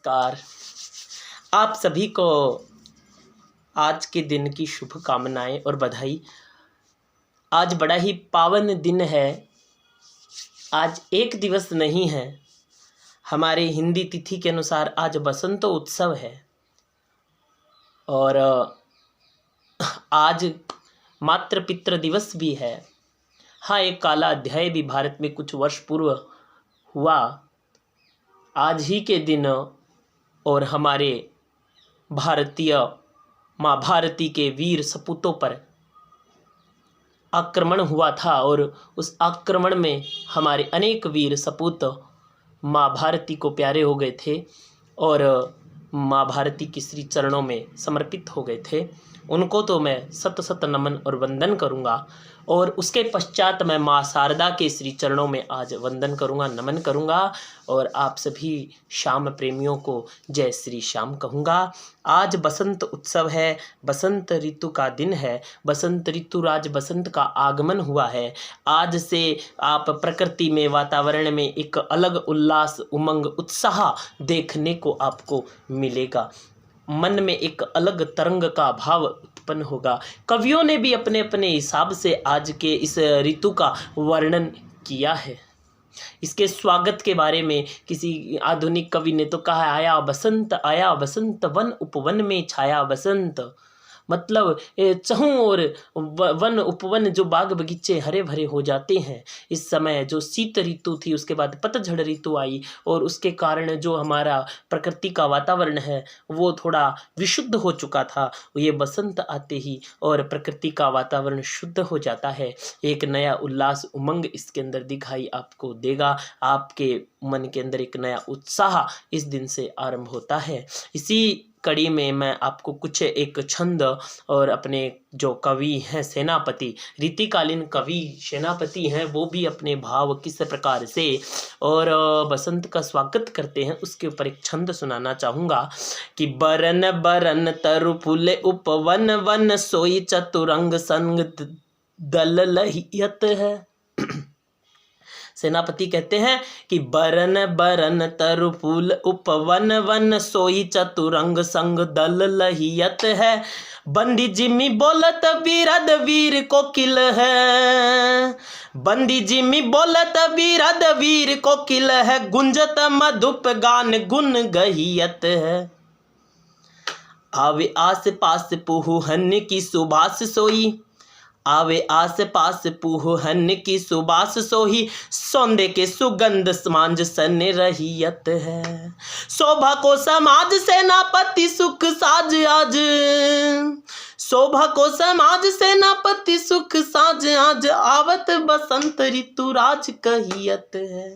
नमस्कार। आप सभी को आज के दिन की शुभकामनाएं और बधाई। आज बड़ा ही पावन दिन है। आज एक दिवस नहीं है, हमारे हिंदी तिथि के अनुसार आज बसंत उत्सव है और आज मातृ पितृ दिवस भी है। हाँ, एक काला अध्याय भी भारत में कुछ वर्ष पूर्व हुआ आज ही के दिन और हमारे भारतीय माँ भारती के वीर सपूतों पर आक्रमण हुआ था और उस आक्रमण में हमारे अनेक वीर सपूत माँ भारती को प्यारे हो गए थे और माँ भारती के श्री चरणों में समर्पित हो गए थे। उनको तो मैं सत सत नमन और वंदन करूँगा और उसके पश्चात मैं माँ शारदा के श्री चरणों में आज वंदन करूँगा, नमन करूँगा और आप सभी श्याम प्रेमियों को जय श्री श्याम कहूँगा। आज बसंत उत्सव है, बसंत ऋतु का दिन है, बसंत ऋतु आज बसंत का आगमन हुआ है। आज से आप प्रकृति में, वातावरण में एक अलग उल्लास, उमंग, उत्साह देखने को आपको मिलेगा। मन में एक अलग तरंग का भाव उत्पन्न होगा। कवियों ने भी अपने अपने हिसाब से आज के इस ऋतु का वर्णन किया है। इसके स्वागत के बारे में किसी आधुनिक कवि ने तो कहा, आया बसंत वन उपवन में छाया बसंत। मतलब चहूँ और वन उपवन जो बाग बगीचे हरे भरे हो जाते हैं। इस समय जो शीत ऋतु थी, उसके बाद पतझड़ ऋतु आई और उसके कारण जो हमारा प्रकृति का वातावरण है वो थोड़ा विशुद्ध हो चुका था। ये बसंत आते ही और प्रकृति का वातावरण शुद्ध हो जाता है। एक नया उल्लास, उमंग इसके अंदर दिखाई आपको देगा। आपके मन के अंदर एक नया उत्साह इस दिन से आरंभ होता है। इसी कड़ी में मैं आपको कुछ एक छंद और अपने जो कवि हैं सेनापति, रीतिकालीन कवि सेनापति हैं, वो भी अपने भाव किस प्रकार से और बसंत का स्वागत करते हैं उसके ऊपर एक छंद सुनाना चाहूँगा कि बरन बरन तरु फूले उपवन वन सोई चतुरंग संग दल लहियत है। सेनापति कहते हैं कि बरन बरन तरु फूल उपवन वन सोई चतुरंग संग दल लहियत है। बंदी जिम्मी बोलत वीरद वीर कोकिल है। बंदी जिम्मी बोलत वीरद वीर कोकिल है। गुंजत मधुप गान गुन गहियत है। आवे आस पास पुहुहन की सुबास सोई। आवे आस पास पुहुहन की सुबास सोही। सौंदे के सुगंध समाज सन रहियत है। शोभा को समाज सेनापति सुख साज आज। शोभा को समाज सेनापति सुख साज आज। आवत बसंत ऋतु राज कहियत है।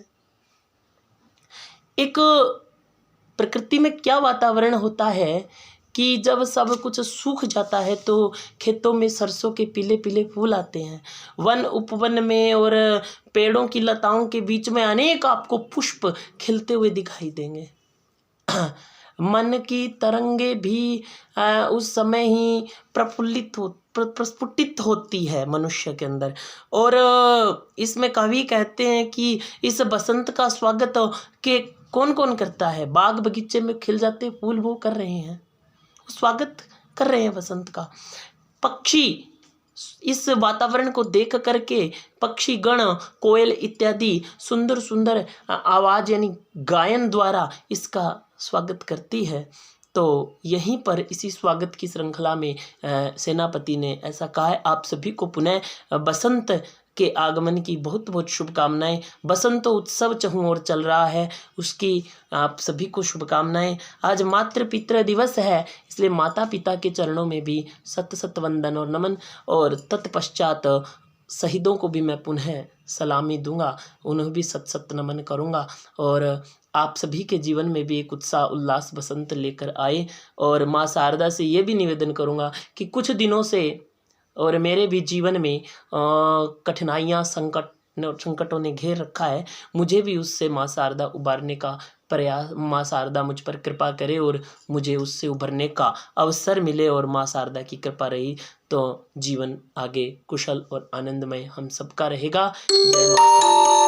एक प्रकृति में क्या वातावरण होता है कि जब सब कुछ सूख जाता है तो खेतों में सरसों के पीले पीले फूल आते हैं। वन उपवन में और पेड़ों की लताओं के बीच में अनेक आपको पुष्प खिलते हुए दिखाई देंगे। मन की तरंगे भी उस समय ही प्रस्फुटित होती है मनुष्य के अंदर। और इसमें कवि कहते हैं कि इस बसंत का स्वागत के कौन कौन करता है। बाग बगीचे में खिल जाते फूल वो कर रहे हैं, स्वागत कर रहे हैं बसंत का। पक्षी इस वातावरण को देख करके पक्षी गण, कोयल इत्यादि सुंदर सुंदर आवाज यानी गायन द्वारा इसका स्वागत करती है। तो यहीं पर इसी स्वागत की श्रृंखला में सेनापति ने ऐसा कहा है। आप सभी को पुनः बसंत के आगमन की बहुत बहुत शुभकामनाएं। बसंत उत्सव चहूँ और चल रहा है, उसकी आप सभी को शुभकामनाएं। आज मातृ पितृ दिवस है, इसलिए माता पिता के चरणों में भी सत सत वंदन और नमन और तत्पश्चात शहीदों को भी मैं पुनः सलामी दूंगा, उन्हें भी सत सत नमन करूंगा। और आप सभी के जीवन में भी एक उत्साह उल्लास बसंत लेकर आए। और माँ शारदा से ये भी निवेदन करूंगा कि कुछ दिनों से और मेरे भी जीवन में कठिनाइयाँ, संकटों ने घेर रखा है। मुझे भी उससे माँ शारदा उबारने का प्रयास, माँ शारदा मुझ पर कृपा करे और मुझे उससे उभरने का अवसर मिले और माँ शारदा की कृपा रही तो जीवन आगे कुशल और आनंदमय हम सबका रहेगा। जय माँ शारदा।